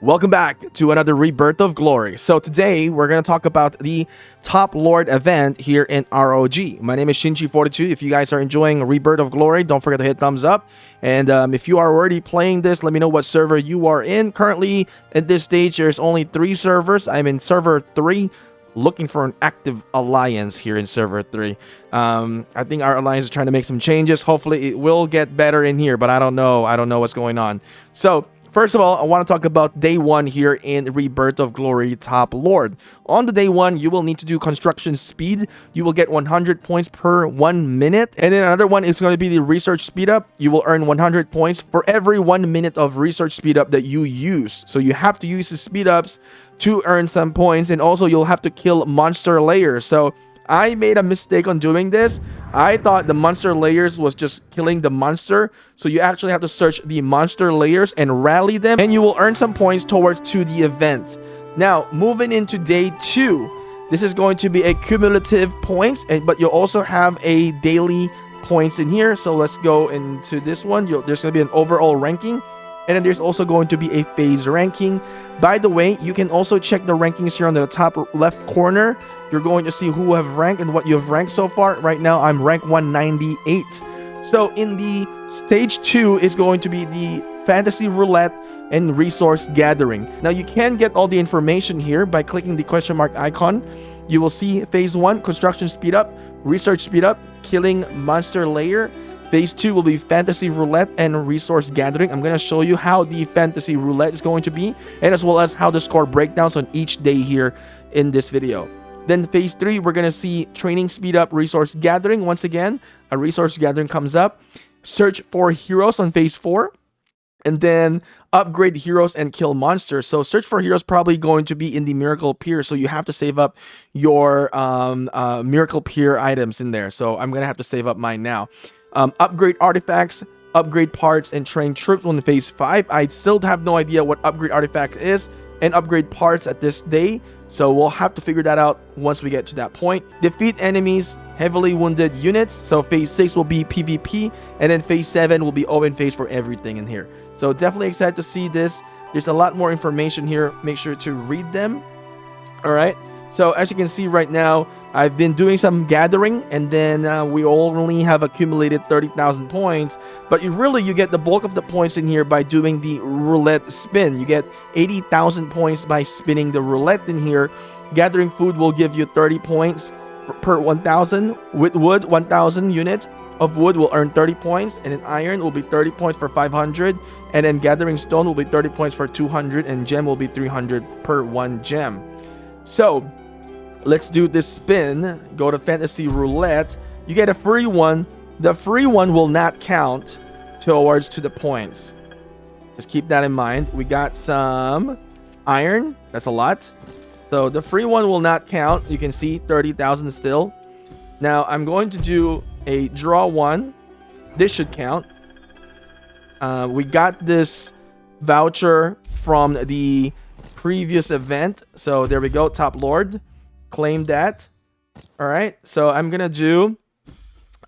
Welcome back to another Rebirth of Glory. So today we're going to talk about the Top Lord event here in RoG. My name is Shinji42. If you guys are enjoying Rebirth of Glory, don't forget to hit thumbs up. And if you are already playing this, let me know what server you are in. Currently at this stage, there's only 3 servers. I'm in server 3. Looking for an active alliance here in server 3. I think our alliance is trying to make some changes. Hopefully it will get better in here, but I don't know what's going on. So first of all, I want to talk about day 1 here in Rebirth of Glory Top Lord. On the day 1, you will need to do construction speed. You will get 100 points per 1 minute. And then another one is going to be the research speed up. You will earn 100 points for every 1 minute of research speed up that you use. So you have to use the speed ups to earn some points, and also you'll have to kill monster layers. So I made a mistake on doing this. I thought the monster layers was just killing the monster. So you actually have to search the monster layers and rally them, and you will earn some points towards to the event. Now, moving into day 2, this is going to be a cumulative points, but you'll also have a daily points in here. So let's go into this one. There's going to be an overall ranking. And then there's also going to be a phase ranking. By the way, you can also check the rankings here on the top left corner. You're going to see who have ranked and what you have ranked so far. Right now, I'm ranked 198. So in the stage 2 is going to be the fantasy roulette and resource gathering. Now you can get all the information here by clicking the question mark icon. You will see phase 1, construction speed up, research speed up, killing monster layer. Phase 2 will be fantasy roulette and resource gathering. I'm going to show you how the fantasy roulette is going to be, and as well as how the score breakdowns on each day here in this video. Then phase 3, we're going to see training speed up, resource gathering. Once again, a resource gathering comes up. Search for heroes on phase 4. And then upgrade heroes and kill monsters. So search for heroes probably going to be in the miracle pier. So you have to save up your miracle pier items in there. So I'm going to have to save up mine now. Upgrade artifacts, upgrade parts, and train troops on phase 5. I still have no idea what upgrade artifact is and upgrade parts at this day. So we'll have to figure that out once we get to that point. Defeat enemies, heavily wounded units. So phase 6 will be PvP, and then phase 7 will be open phase for everything in here. So definitely excited to see this. There's a lot more information here. Make sure to read them. All right. So as you can see right now, I've been doing some gathering, and then we only have accumulated 30,000 points. But you get the bulk of the points in here by doing the roulette spin. You get 80,000 points by spinning the roulette in here. Gathering food will give you 30 points per 1,000. With wood, 1,000 units of wood will earn 30 points, and then iron will be 30 points for 500, and then gathering stone will be 30 points for 200, and gem will be 300 per 1 gem. So let's do this spin. Go to fantasy roulette. You get a free one. The free one will not count towards to the points. Just keep that in mind. We got some iron. That's a lot. So the free one will not count. You can see 30,000 still. Now I'm going to do a draw one. This should count. We got this voucher from the previous event. So there we go. Top Lord. Claim that. All right. So I'm going to do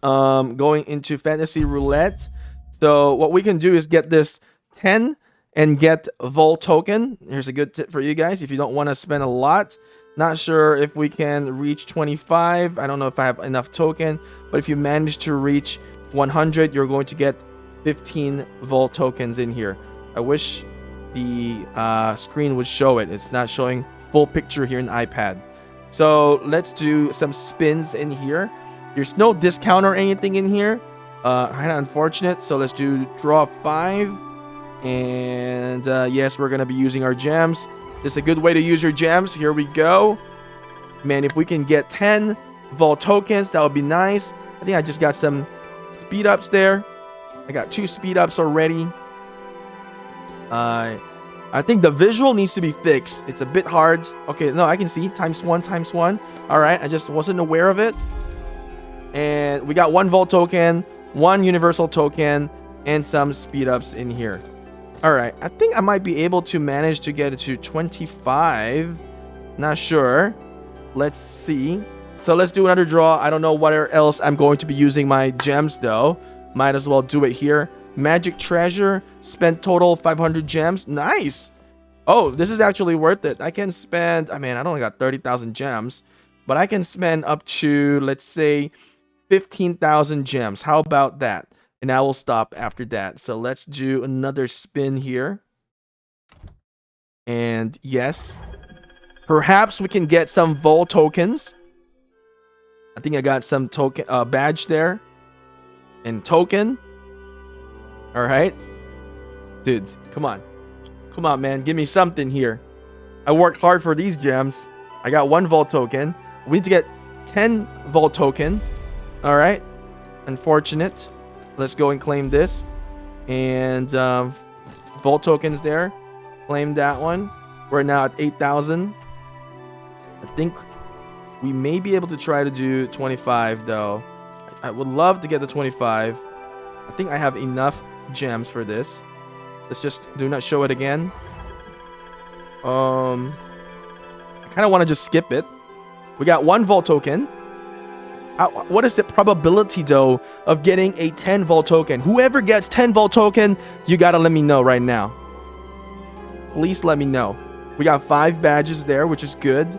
going into fantasy roulette. So what we can do is get this 10 and get Vol token. Here's a good tip for you guys if you don't want to spend a lot. Not sure if we can reach 25. I don't know if I have enough token, but if you manage to reach 100, you're going to get 15 Vol tokens in here. I wish the screen would show it. It's not showing full picture here in iPad. So let's do some spins in here. There's no discount or anything in here. Kind of unfortunate. So let's do draw 5. And yes, we're going to be using our gems. This is a good way to use your gems. Here we go. Man, if we can get 10 Vol tokens, that would be nice. I think I just got some speed ups there. I got 2 speed ups already. I think the visual needs to be fixed. It's a bit hard. Okay, no, I can see. Times 1, times 1. All right, I just wasn't aware of it. And we got 1 Vol token, 1 universal token, and some speed ups in here. All right, I think I might be able to manage to get it to 25. Not sure. Let's see. So let's do another draw. I don't know where else I'm going to be using my gems though. Might as well do it here. Magic treasure. Spent total 500 gems. Nice. Oh, this is actually worth it. I can spend, I mean, I only got 30,000 gems, but I can spend up to, let's say, 15,000 gems. How about that? And I will stop after that. So let's do another spin here. And yes, perhaps we can get some Vol tokens. I think I got some token badge there. And token. All right. Dude, come on. Come on, man. Give me something here. I worked hard for these gems. I got 1 Vol token. We need to get 10 Vol token. All right. Unfortunate. Let's go and claim this. And Vol tokens there. Claim that one. We're now at 8,000. I think we may be able to try to do 25 though. I would love to get the 25. I think I have enough gems for this. Let's just do not show it again. I kind of want to just skip it. We got 1 Vol token. What is the probability though of getting a 10 Vol token? Whoever gets 10 Vol token, you gotta let me know right now. Please let me know. We got 5 badges there, which is good.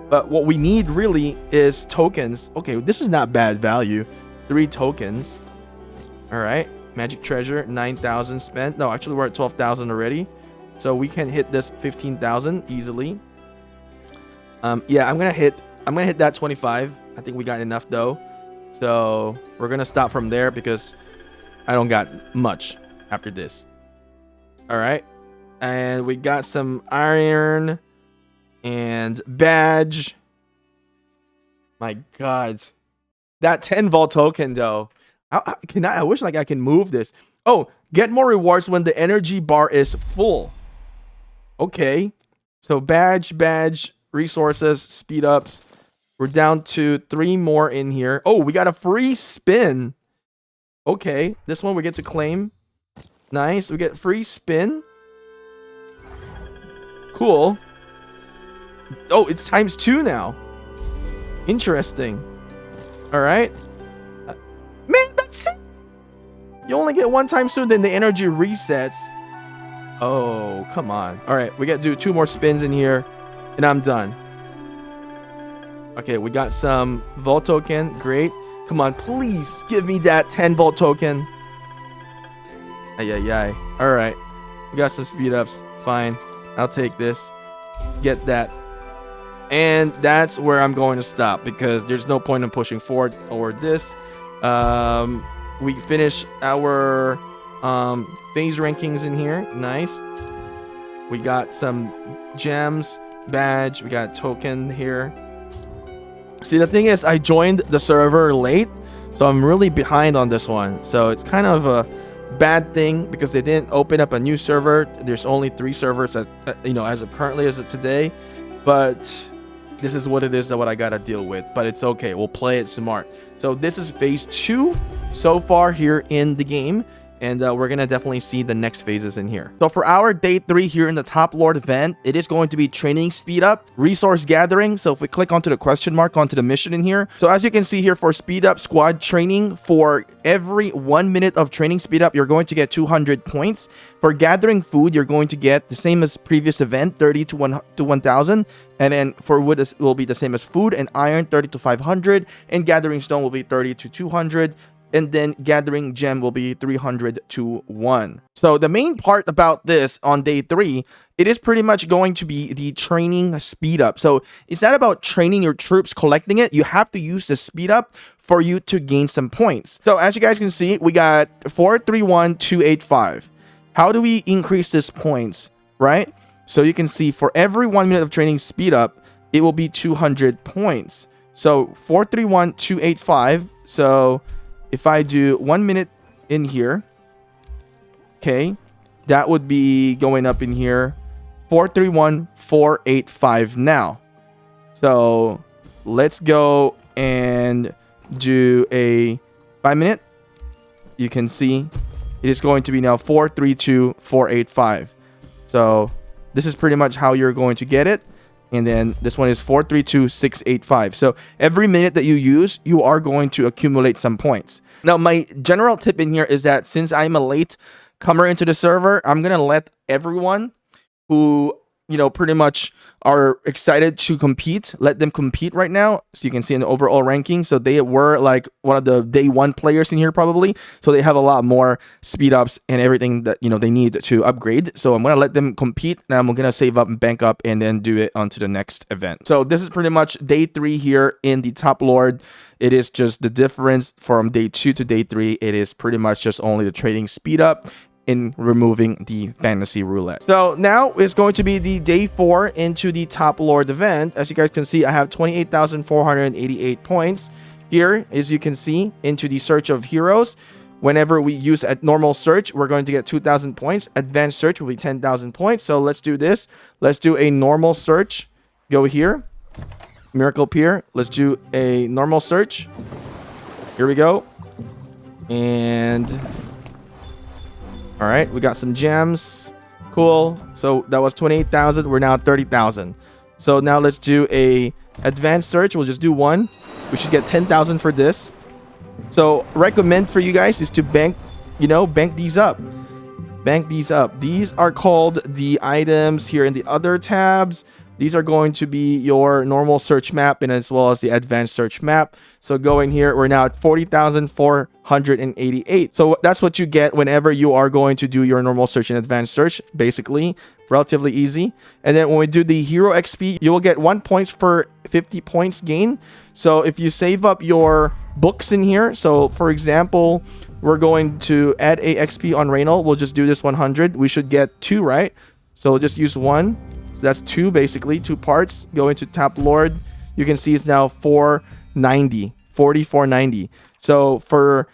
But what we need really is tokens. Okay, this is not bad value. 3 tokens. All right. Magic treasure, 9,000 spent. No, actually we're at 12,000 already. So we can hit this 15,000 easily. Yeah, I'm gonna hit that 25. I think we got enough though. So we're gonna stop from there because I don't got much after this. All right. And we got some iron and badge. My God. That 10 Vol token though. I wish like I can move this. Oh, get more rewards when the energy bar is full. Okay. So badge, resources, speed ups. We're down to 3 more in here. Oh, we got a free spin. Okay. This one we get to claim. Nice. We get free spin. Cool. Oh, it's ×2 now. Interesting. All right. Man, that's it. You only get 1 ×2, then the energy resets. Oh, come on. All right, we got to do 2 more spins in here, and I'm done. Okay, we got some Vol token. Great. Come on, please give me that 10 Vol token. Ay. All right. We got some speed ups. Fine. I'll take this. Get that. And that's where I'm going to stop because there's no point in pushing forward or this. We finish our phase rankings in here. Nice. We got some gems, badge. We got token here. See, the thing is, I joined the server late, so I'm really behind on this one. So it's kind of a bad thing because they didn't open up a new server. There's only 3 servers as of currently as of today, but this is what it is that what I gotta deal with. But it's okay, we'll play it smart. So this is phase 2 so far here in the game, and we're gonna definitely see the next phases in here. So for our day 3 here in the top lord event, it is going to be training speed up, resource gathering. So if we click onto the question mark onto the mission in here, so as you can see here, for speed up squad training, for every 1 minute of training speed up, you're going to get 200 points. For gathering food, you're going to get the same as previous event, 30 to 1,000. And then for wood, it will be the same as food, and iron 30 to 500, and gathering stone will be 30 to 200. And then gathering gem will be 300 to 1. So the main part about this on day 3, it is pretty much going to be the training speed up. So it's not about training your troops, collecting it. You have to use the speed up for you to gain some points. So as you guys can see, we got 431,285. How do we increase this points, right? So you can see for every 1 minute of training speed up, it will be 200 points. So 431,285. So if I do 1 minute in here, okay, that would be going up in here, 431,485 now. So let's go and do a 5 minute. You can see it is going to be now 432,485. So this is pretty much how you're going to get it. And then this one is 432,685. So every minute that you use, you are going to accumulate some points. Now, my general tip in here is that since I'm a late comer into the server, I'm going to let everyone who, you know, pretty much are excited to compete, let them compete right now. So you can see in the overall ranking. So they were like one of the day one players in here probably. So they have a lot more speed ups and everything that, you know, they need to upgrade. So I'm going to let them compete. Now I'm going to save up and bank up and then do it onto the next event. So this is pretty much day 3 here in the top lord. It is just the difference from day 2 to day 3. It is pretty much just only the trading speed up in removing the fantasy roulette. So now it's going to be the day 4 into the top lord event. As you guys can see, I have 28,488 points here. As you can see, into the search of heroes, whenever we use a normal search, we're going to get 2,000 points. Advanced search will be 10,000 points. So let's do this. Let's do a normal search. Go here, miracle appear. Let's do a normal search. Here we go. And all right, we got some gems. Cool. So that was 28,000. We're now at 30,000. So now let's do a advanced search. We'll just do one. We should get 10,000 for this. So recommend for you guys is to bank, you know, bank these up. Bank these up. These are called the items here in the other tabs. These are going to be your normal search map and as well as the advanced search map. So going here, we're now at 40,488. So that's what you get whenever you are going to do your normal search and advanced search, basically. Relatively easy. And then when we do the hero XP, you will get 1 point per 50 points gain. So if you save up your books in here, so for example, we're going to add a XP on Reynolds. We'll just do this 100. We should get 2, right? So we'll just use 1. So that's 2, basically 2 parts. Go into top lord. You can see it's now 490, 4490. So for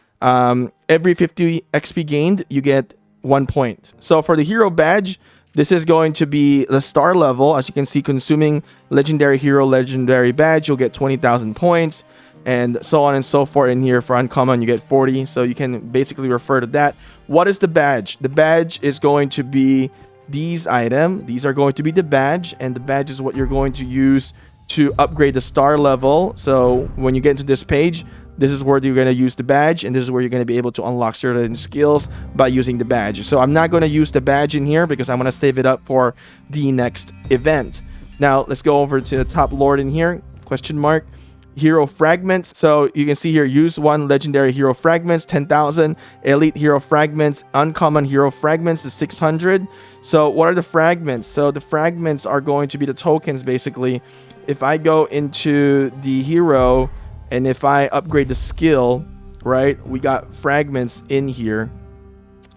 every 50 XP gained, you get 1 point. So for the hero badge, this is going to be the star level. As you can see, consuming legendary hero, legendary badge, you'll get 20,000 points and so on and so forth. In here for uncommon, you get 40. So you can basically refer to that. What is the badge? The badge is going to be these items. These are going to be the badge, and the badge is what you're going to use to upgrade the star level. So when you get into this page, this is where you're going to use the badge, and this is where you're going to be able to unlock certain skills by using the badge. So I'm not going to use the badge in here because I'm going to save it up for the next event. Now let's go over to the top lord in here. Question mark. Hero fragments. So you can see here, use 1 legendary hero fragments, 10,000. Elite hero fragments, uncommon hero fragments is 600. So what are the fragments? So the fragments are going to be the tokens, basically. If I go into the hero and if I upgrade the skill, right, we got fragments in here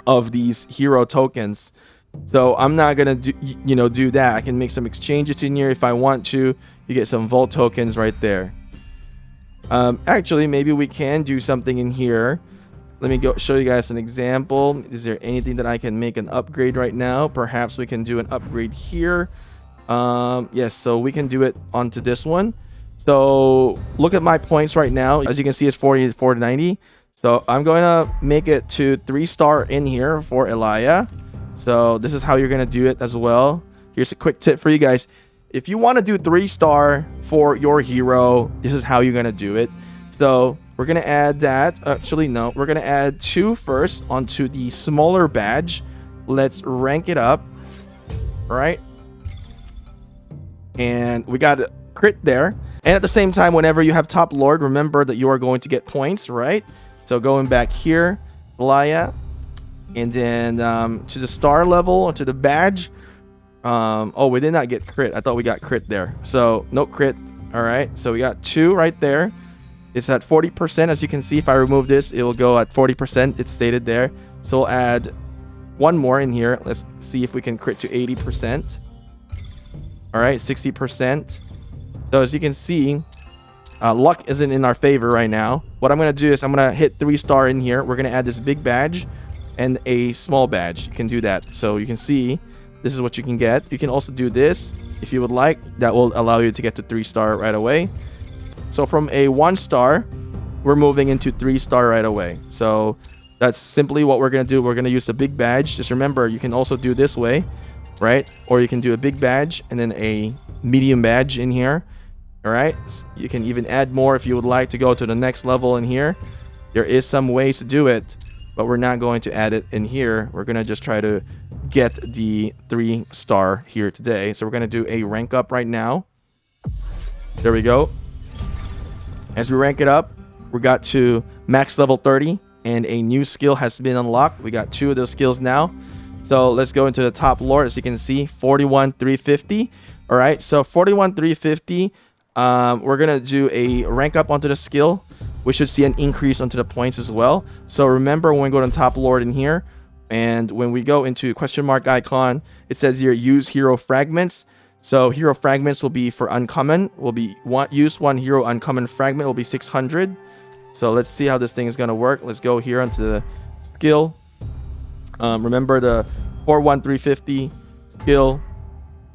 of these hero tokens. So I'm not gonna do that. I can make some exchanges in here if I want to. You get some vault tokens right there. Actually, maybe we can do something in here. Let me go show you guys an example. Is there anything that I can make an upgrade right now? Perhaps we can do an upgrade here. Yes, so we can do it onto this one. So look at my points right now. As you can see, it's 44 to 90. So I'm going to make it to 3-star in here for Elia. So this is how you're going to do it as well. Here's a quick tip for you guys. If you want to do 3-star for your hero, this is how you're going to do it. So we're going to add that. Actually, no. We're going to add 2 first onto the smaller badge. Let's rank it up. All right. And we got a crit there. And at the same time, whenever you have top lord, remember that you are going to get points, right? So going back here, Lair. And then to the star level, to the badge. Oh, we did not get crit. I thought we got crit there. So no crit. All right. So we got 2 right there. It's at 40%. As you can see, if I remove this, it will go at 40%. It's stated there. So we'll add 1 more in here. Let's see if we can crit to 80%. All right, 60%. So as you can see, luck isn't in our favor right now. What I'm going to do is I'm going to hit 3-star in here. We're going to add this big badge and a small badge. You can do that. So you can see this is what you can get. You can also do this if you would like. That will allow you to get to 3-star right away. So from a 1-star, we're moving into 3-star right away. So that's simply what we're going to do. We're going to use the big badge. Just remember, you can also do this way, right? Or you can do a big badge and then a medium badge in here. All right. You can even add more if you would like to go to the next level in here. There is some ways to do it, but we're not going to add it in here. We're going to just try to get the 3-star here today. So we're going to do a rank up right now. There we go. As we rank it up, we got to max level 30 and a new skill has been unlocked. We got 2 of those skills now. So let's go into the top lord. As you can see, 41,350. All right, so 41,350. We're going to do a rank up onto the skill. We should see an increase onto the points as well. So remember, when we go to top lord in here, and when we go into question mark icon, it says here use hero fragments. So hero fragments will be for uncommon. Will be use 1 hero uncommon fragment will be 600. So let's see how this thing is going to work. Let's go here onto the skill. Remember the 41,350 skill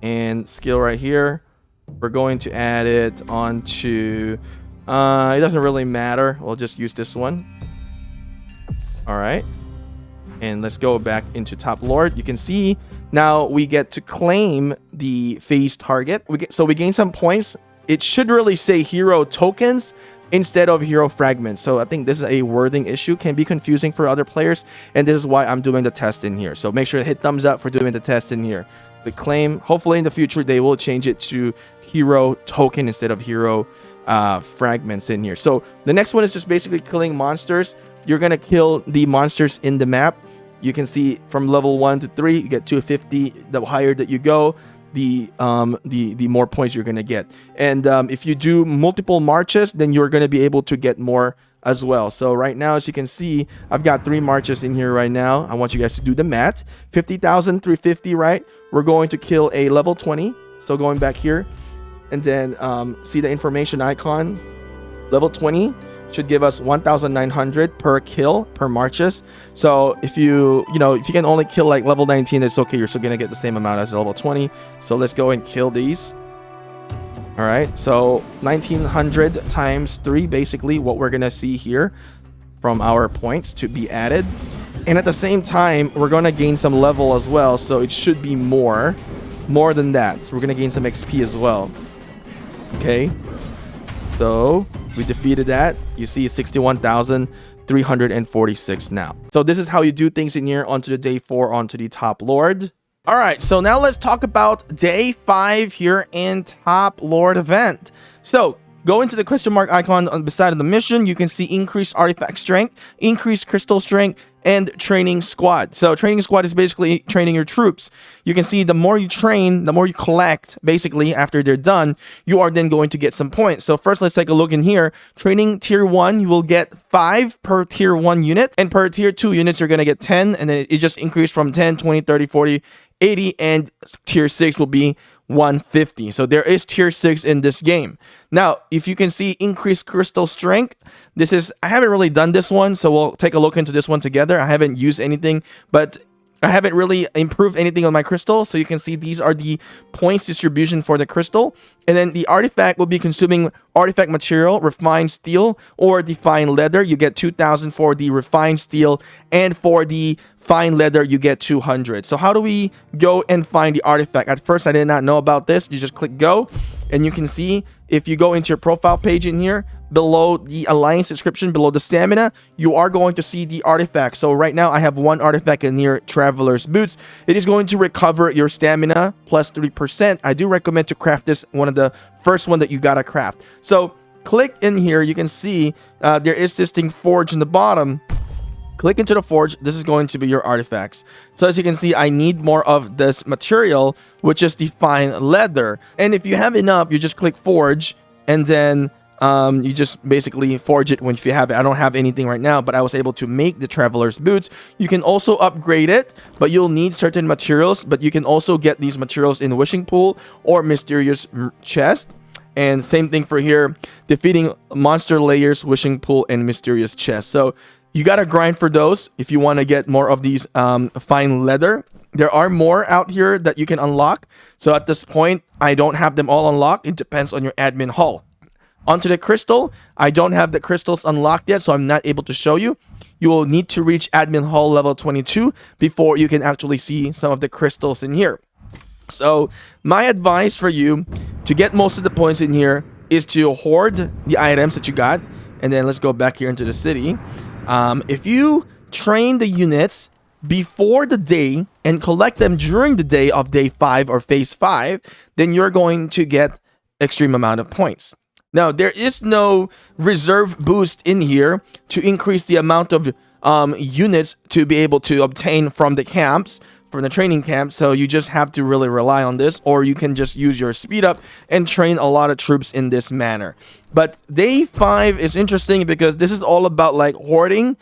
and skill right here. We're going to add it onto, it doesn't really matter. We'll just use this one. All right. And let's go back into top lord. You can see now we get to claim the phase target. So we gain some points. It should really say hero tokens instead of hero fragments. So I think this is a wording issue, can be confusing for other players, and this is why I'm doing the test in here. So make sure to hit thumbs up for doing the test in here. The claim, hopefully in the future they will change it to hero token instead of hero fragments in here. So the next one is just basically killing monsters. You're gonna kill the monsters in the map. You can see from level 1 to 3 you get 250. The higher that you go, the more points you're gonna get. And if you do multiple marches, then you're gonna be able to get more as well. So right now, as you can see, I've got 3 marches in here right now. I want you guys to do the math. 50,350, right? We're going to kill a level 20. So going back here, and then see the information icon. Level 20 should give us 1,900 per kill per marches. So if you can only kill like level 19, it's okay. You're still gonna get the same amount as level 20. So let's go and kill these. All right, so 1,900 times 3, basically what we're gonna see here from our points to be added. And at the same time, we're gonna gain some level as well, so it should be more than that. So we're gonna gain some XP as well. Okay, so we defeated that. You see 61,346 now. So this is how you do things in here. Onto the day 4, onto the top lord. All right, so now let's talk about day 5 here in top lord event. So go into the question mark icon on the side of the mission. You can see increased artifact strength, increased crystal strength, and training squad. So training squad is basically training your troops. You can see the more you train, the more you collect. Basically, after they're done, you are then going to get some points. So first, let's take a look in here. Training tier 1, you will get 5 per tier 1 unit, and per tier 2 units, you're gonna get 10, and then it just increased from 10, 20, 30, 40, 80, and tier 6 will be 150. So there is tier 6 in this game. Now, if you can see increased crystal strength, I haven't really done this one, so we'll take a look into this one together. I haven't used anything, but I haven't really improved anything on my crystal. So you can see these are the points distribution for the crystal. And then the artifact will be consuming artifact material, refined steel, or the fine leather. You get 2,000 for the refined steel, and for the fine leather you get 200. So how do we go and find the artifact? At first I did not know about this. You just click go, and you can see if you go into your profile page in here, below the alliance description, below the stamina, you are going to see the artifact. So right now I have 1 artifact in here, Traveler's Boots. It is going to recover your stamina plus 3%. I do recommend to craft this, one of the first one that you gotta craft. So click in here, you can see there is this thing forge in the bottom. Click into the forge. This is going to be your artifacts. So as you can see, I need more of this material, which is the fine leather. And if you have enough, you just click forge, and then you just basically forge it if you have it. I don't have anything right now, but I was able to make the Traveler's Boots. You can also upgrade it, but you'll need certain materials. But you can also get these materials in Wishing Pool or Mysterious Chest. And same thing for here, defeating monster layers, Wishing Pool, and Mysterious Chest. So you gotta grind for those if you want to get more of these fine leather. There are more out here that you can unlock. So at this point, I don't have them all unlocked. It depends on your admin haul. Onto the crystal, I don't have the crystals unlocked yet, so I'm not able to show you. You will need to reach admin haul level 22 before you can actually see some of the crystals in here. So my advice for you to get most of the points in here is to hoard the items that you got. And then let's go back here into the city. If you train the units before the day and collect them during the day of day 5 or phase 5, then you're going to get extreme amount of points. Now, there is no reserve boost in here to increase the amount of units to be able to obtain from the camps, from the training camp. So you just have to really rely on this, or you can just use your speed up and train a lot of troops in this manner. But day 5 is interesting because this is all about like hoarding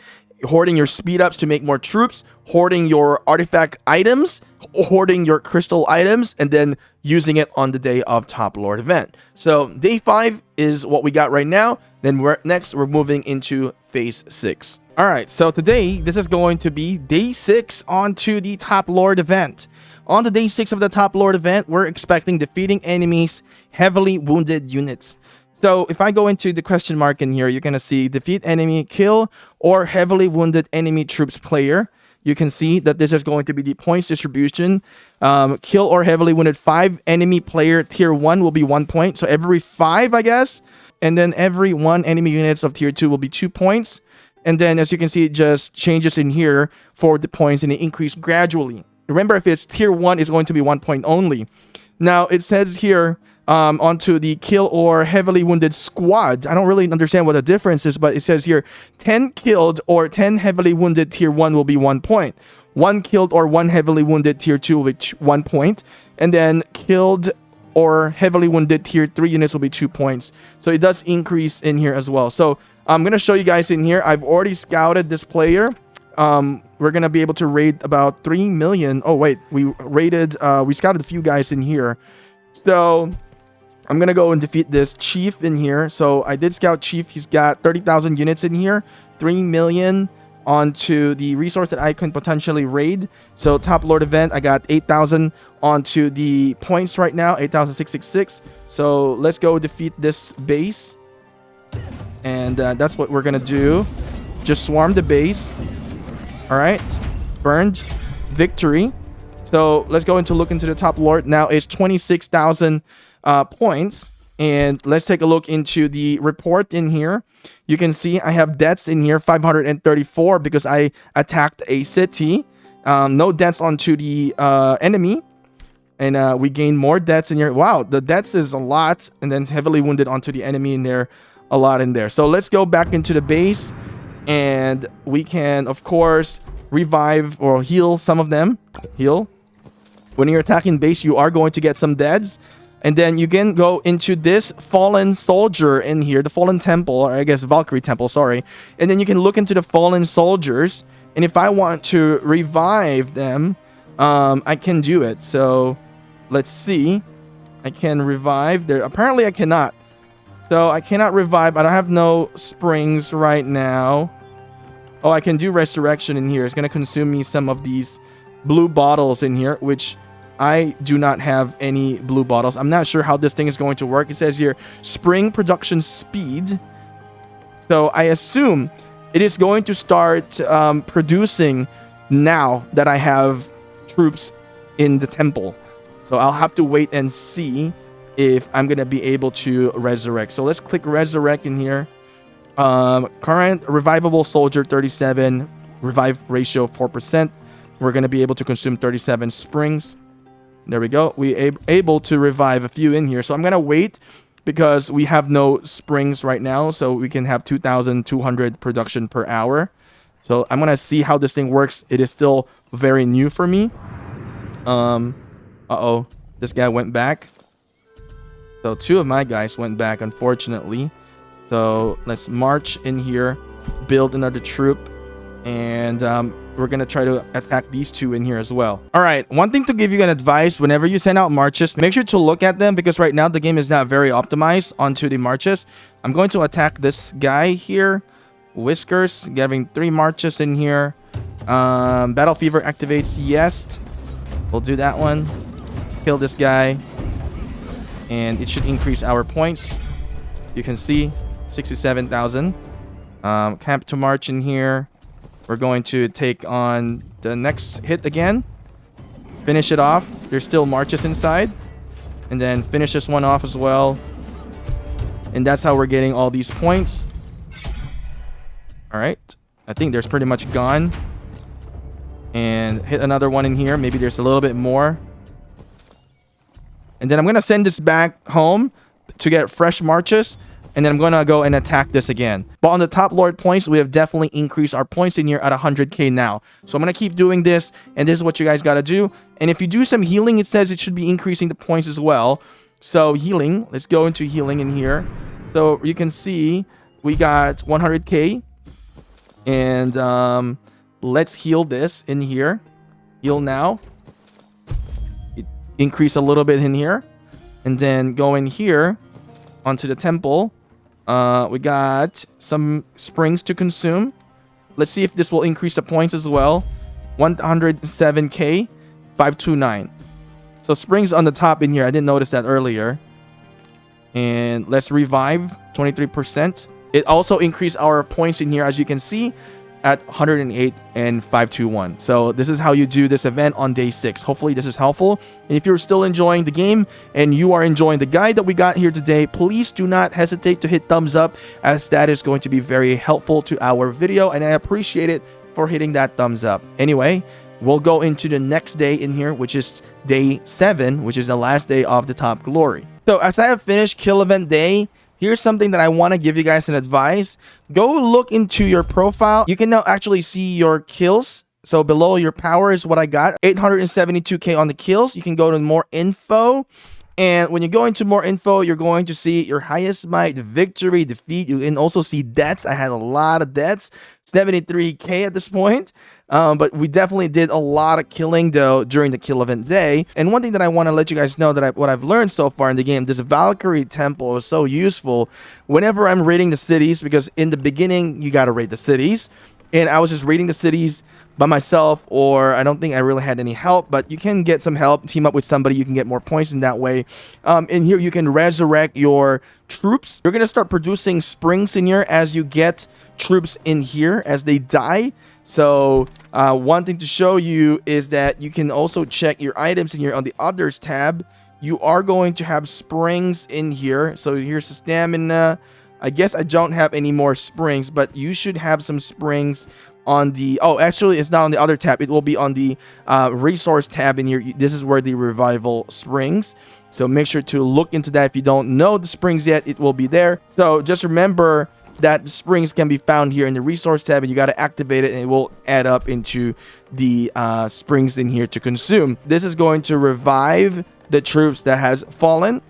your speed ups to make more troops, hoarding your artifact items, hoarding your crystal items, and then using it on the day of Top Lord event. So day 5 is what we got right now. Then we're moving into phase 6. All right, so today this is going to be day 6 onto the Top Lord event. On the day 6 of the Top Lord event, we're expecting defeating enemies, heavily wounded units. So if I go into the question mark in here, you're going to see defeat enemy, kill or heavily wounded enemy troops player. You can see that this is going to be the points distribution. Kill or heavily wounded 5 enemy player tier 1 will be 1 point. So every 5, I guess. And then every 1 enemy units of tier 2 will be 2 points. And then as you can see, it just changes in here for the points and it increases gradually. Remember, if it's tier 1, it's going to be 1 point only. Now it says here, onto the kill or heavily wounded squad. I don't really understand what the difference is, but it says here 10 killed or 10 heavily wounded tier 1 will be 1 point. 1 killed or 1 heavily wounded tier 2 will be 1 point. And then killed or heavily wounded tier 3 units will be 2 points. So it does increase in here as well. So I'm going to show you guys in here. I've already scouted this player. We're going to be able to raid about 3 million. Oh, wait, we scouted a few guys in here. So I'm going to go and defeat this chief in here. So I did scout chief. He's got 30,000 units in here, 3 million onto the resource that I can potentially raid. So Top Lord event, I got 8,000 onto the points right now, 8,666. So let's go defeat this base. And that's what we're going to do. Just swarm the base. All right. Burned. Victory. So let's go look into the Top Lord. Now it's 26,000 points. And let's take a look into the report in here. You can see I have deaths in here, 534 because I attacked a city. No deaths onto the enemy. And we gain more deaths in here. Wow, the deaths is a lot. And then heavily wounded onto the enemy in there. A lot in there. So let's go back into the base. And we can, of course, revive or heal some of them. Heal. When you're attacking base, you are going to get some deads. And then you can go into this fallen soldier in here, the fallen temple, or I guess Valkyrie temple, sorry. And then you can look into the fallen soldiers. And if I want to revive them, I can do it. So let's see. I can revive there. Apparently I cannot. So I cannot revive. I don't have no springs right now. Oh, I can do resurrection in here. It's going to consume me some of these blue bottles in here, which I do not have any blue bottles. I'm not sure how this thing is going to work. It says here, spring production speed. So I assume it is going to start producing now that I have troops in the temple. So I'll have to wait and see if I'm going to be able to resurrect. So let's click resurrect in here. Current revivable soldier 37, revive ratio 4%. We're going to be able to consume 37 springs. There we go. We able to revive a few in here. So I'm going to wait because we have no springs right now. So we can have 2,200 production per hour. So I'm going to see how this thing works. It is still very new for me. Uh-oh. This guy went back. So 2 of my guys went back, unfortunately. So let's march in here, build another troop, and we're going to try to attack these 2 in here as well. All right, one thing to give you an advice, whenever you send out marches, make sure to look at them because right now the game is not very optimized onto the marches. I'm going to attack this guy here, Whiskers, getting 3 marches in here. Battle Fever activates, yes. We'll do that one. Kill this guy. And it should increase our points. You can see 67,000. Camp to march in here. We're going to take on the next hit again. Finish it off. There's still marches inside. And then finish this one off as well. And that's how we're getting all these points. Alright. I think there's pretty much gone. And hit another one in here. Maybe there's a little bit more. And then I'm going to send this back home to get fresh marches. And then I'm going to go and attack this again. But on the top lord points, we have definitely increased our points in here at 100k now. So I'm going to keep doing this. And this is what you guys got to do. And if you do some healing, it says it should be increasing the points as well. So healing. Let's go into healing in here. So you can see we got 100k. And let's heal this in here. Heal now. Increase a little bit in here. And then go in here onto the temple. We got some springs to consume. Let's see if this will increase the points as well. 107k, 529. So springs on the top in here. I didn't notice that earlier. And let's revive 23%. It also increased our points in here, as you can see, at 108 and 521. So this is how you do this event on day 6. Hopefully this is helpful. And if you're still enjoying the game and you are enjoying the guide that we got here today, please do not hesitate to hit thumbs up, as that is going to be very helpful to our video, and I appreciate it for hitting that thumbs up. Anyway, we'll go into the next day in here, which is day 7, which is the last day of the top glory. So as I have finished kill event day, here's something that I want to give you guys an advice. Go look into your profile. You can now actually see your kills. So below your power is what I got. 872k on the kills. You can go to more info. And when you go into more info, you're going to see your highest might, victory, defeat. You can also see deaths. I had a lot of deaths. 73k at this point. But we definitely did a lot of killing though during the kill event day. And one thing that I want to let you guys know that what I've learned so far in the game, this Valkyrie temple is so useful whenever I'm raiding the cities, because in the beginning you got to raid the cities, and I was just raiding the cities by myself, or I don't think I really had any help, but you can get some help, team up with somebody, you can get more points in that way. In here you can resurrect your troops. You're going to start producing springs in here as you get troops in here as they die. So one thing to show you is that you can also check your items in here on the others tab. You are going to have springs in here. So here's the stamina. I guess I don't have any more springs, but you should have some springs on the... Oh, actually, it's not on the other tab. It will be on the resource tab in here. This is where the revival springs. So make sure to look into that. If you don't know the springs yet, it will be there. So just remember that the springs can be found here in the resource tab, and you got to activate it, and it will add up into the springs in here to consume. This is going to revive the troops that has fallen.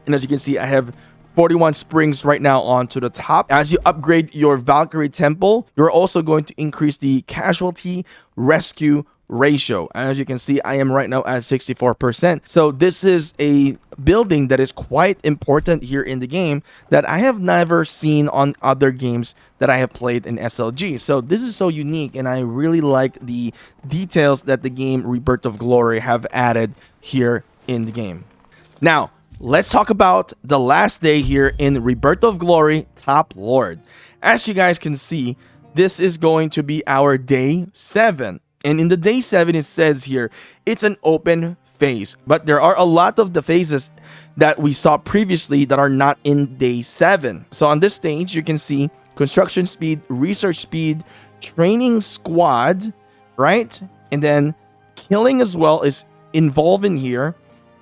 And as you can see, I have 41 springs right now onto the top. As you upgrade your Valkyrie temple, you're also going to increase the casualty rescue ratio. As you can see, I am right now at 64%. So this is a building that is quite important here in the game that I have never seen on other games that I have played in SLG. So this is so unique, and I really like the details that the game Rebirth of Glory have added here in the game. Now, let's talk about the last day here in Rebirth of Glory Top Lord. As you guys can see, this is going to be our day 7. And in the day 7, it says here, it's an open phase. But there are a lot of the phases that we saw previously that are not in day 7. So on this stage, you can see construction speed, research speed, training squad, right? And then killing as well is involved in here.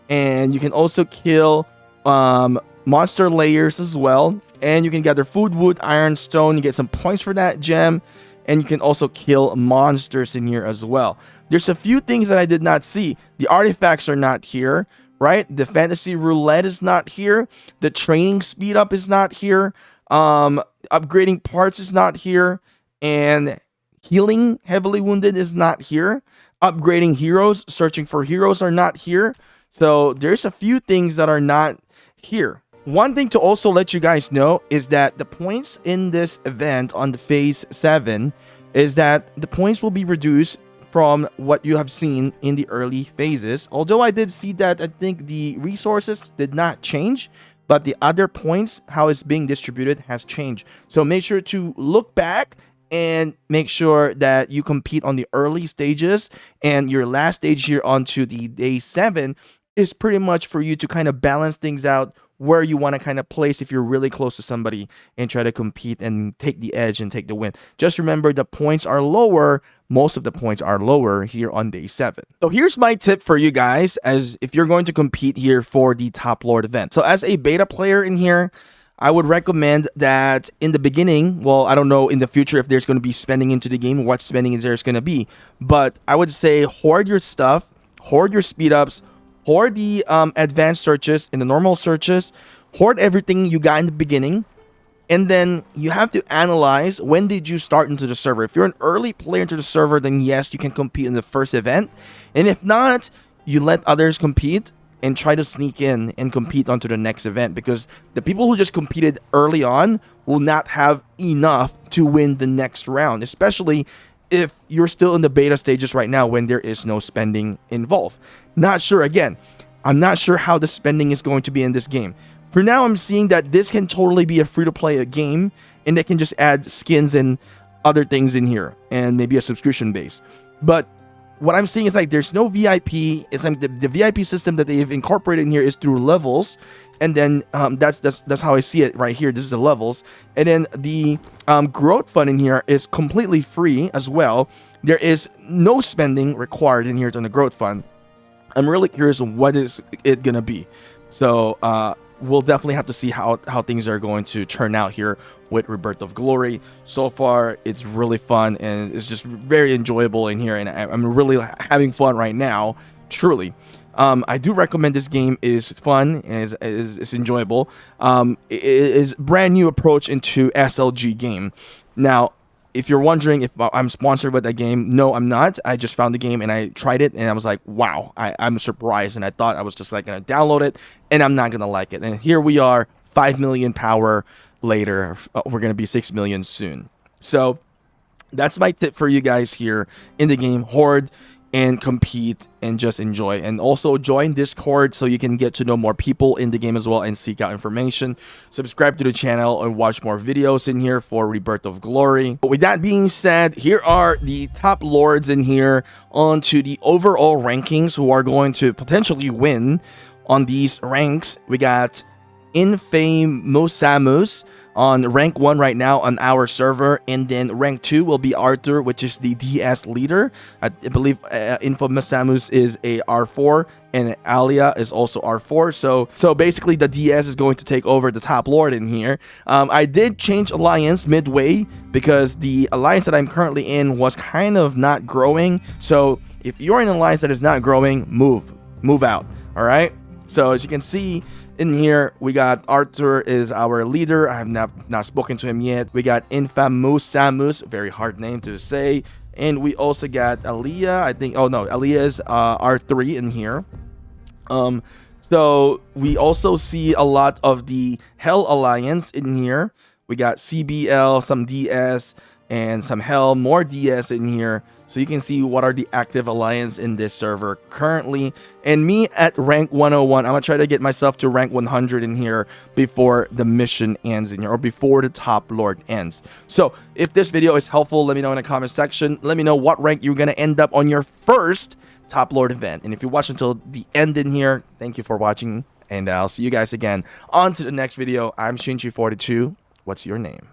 And you can also kill monster layers as well. And you can gather food, wood, iron, stone. You get some points for that gem. And you can also kill monsters in here as well. There's a few things that I did not see. The artifacts are not here, right? The fantasy roulette is not here. The training speed up is not here. Upgrading parts is not here. And healing heavily wounded is not here. Upgrading heroes, searching for heroes are not here. So there's a few things that are not here. One thing to also let you guys know is that the points in this event on the phase 7 is that the points will be reduced from what you have seen in the early phases. Although I did see that I think the resources did not change, but the other points, how it's being distributed, has changed. So make sure to look back and make sure that you compete on the early stages, and your last stage here onto the day 7 is pretty much for you to kind of balance things out where you want to kind of place if you're really close to somebody and try to compete and take the edge and take the win. Just remember, the points are lower, most of the points are lower here on day 7. So here's my tip for you guys, as if you're going to compete here for the Top Lord event. So as a beta player in here, I would recommend that in the beginning, well, I don't know in the future if there's going to be spending into the game, what spending there's going to be, but I would say hoard your stuff, hoard your speed ups, hoard the advanced searches and the normal searches, hoard everything you got in the beginning. And then you have to analyze, when did you start into the server? If you're an early player into the server, then yes, you can compete in the first event. And if not, you let others compete and try to sneak in and compete onto the next event, because the people who just competed early on will not have enough to win the next round, especially if you're still in the beta stages right now when there is no spending involved. Not sure, again, I'm not sure how the spending is going to be in this game. For now, I'm seeing that this can totally be a free-to-play game, and they can just add skins and other things in here, and maybe a subscription base. But what I'm seeing is like there's no VIP. It's like the VIP system that they've incorporated in here is through levels, and then that's how I see it right here. This is the levels, and then the growth fund in here is completely free as well. There is no spending required in here on the growth fund. I'm really curious what is it gonna be. So we'll definitely have to see how things are going to turn out here with Rebirth of Glory. So far, it's really fun and it's just very enjoyable in here, and I'm really having fun right now, truly. I do recommend this game. It is fun and is enjoyable. It is brand new approach into SLG game. Now, if you're wondering if I'm sponsored with that game, no, I'm not. I just found the game and I tried it and I was like, wow, I'm surprised. And I thought I was just like going to download it and I'm not going to like it. And here we are, 5 million power later. We're going to be 6 million soon. So that's my tip for you guys here in the game. Hoard and compete and just enjoy, and also join Discord so you can get to know more people in the game as well and seek out information. Subscribe to the channel and watch more videos in here for Rebirth of Glory. But with that being said, here are the top lords in here onto the overall rankings who are going to potentially win on these ranks. We got Infamous on rank 1 right now on our server, and then rank 2 will be Arthur, which is the DS leader. I believe Infamous Samus is a R4 and Alia is also R4. So basically the DS is going to take over the top lord in here. I did change alliance midway because the alliance that I'm currently in was kind of not growing. So if you're in an alliance that is not growing, move out. All right. So as you can see in here, we got Arthur is our leader. I have not spoken to him yet. We got Infamous Samus, very hard name to say. And we also got Alia, I think. Oh no, Alia is R3 in here. So we also see a lot of the Hell Alliance in here. We got CBL, some DS, and some Hell, more DS in here. So you can see what are the active alliance in this server currently. And me at rank 101, I'm going to try to get myself to rank 100 in here before the mission ends in here, or before the top lord ends. So if this video is helpful, let me know in the comment section. Let me know what rank you're going to end up on your first top lord event. And if you watch until the end in here, thank you for watching. And I'll see you guys again on to the next video. I'm Shinji42. What's your name?